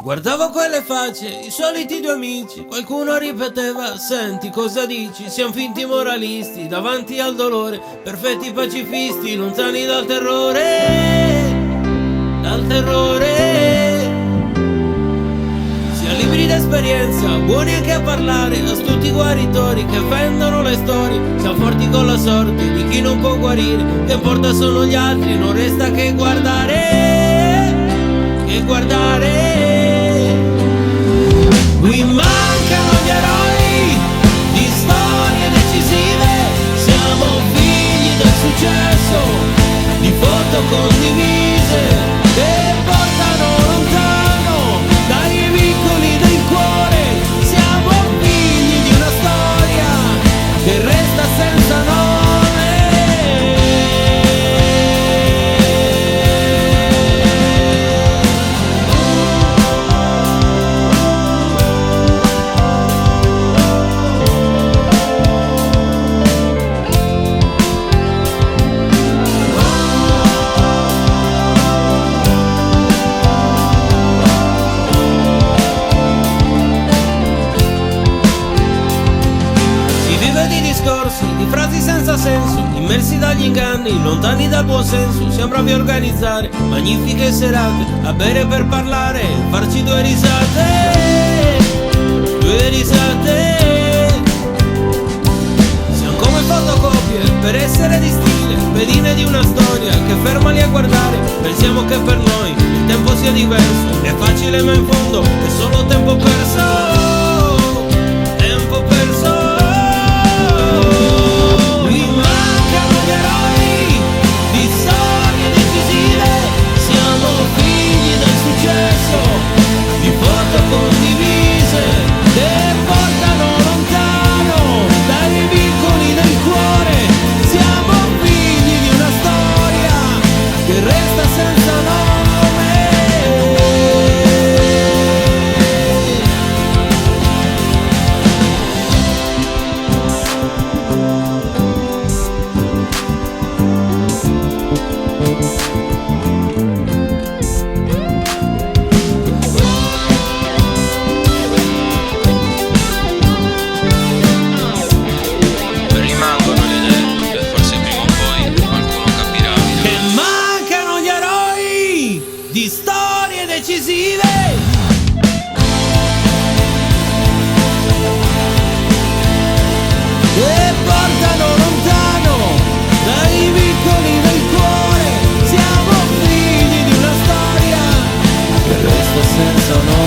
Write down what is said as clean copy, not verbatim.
Guardavo quelle facce, i soliti due amici. Qualcuno ripeteva: senti cosa dici? Siamo finti moralisti davanti al dolore, perfetti pacifisti, lontani dal terrore. Dal terrore. Siamo libri d'esperienza, buoni anche a parlare, astuti guaritori che vendono le storie. Siamo forti con la sorte di chi non può guarire, che porta sono gli altri, non resta che guardare. Che guardare. Qui mancano gli eroi di storie decisive. Siamo figli del successo, di foto condivise che portano lontano dai vicoli del cuore. Siamo figli di una storia che resta senza nome. Di frasi senza senso, immersi dagli inganni, lontani dal buon senso. Siamo bravi a organizzare magnifiche serate, a bere per parlare, farci due risate. Due risate. Siamo come fotocopie per essere di stile, pedine di una storia che ferma lì a guardare. Pensiamo che per noi il tempo sia diverso, è facile ma in fondo è solo tempo perso. Tempo perso. Di foto condivise che portano lontano dai vicoli del cuore. Siamo figli di una storia che resta senza nome. Di storie decisive che portano lontano dai vicoli del cuore. Siamo figli di una storia che resta senza nome.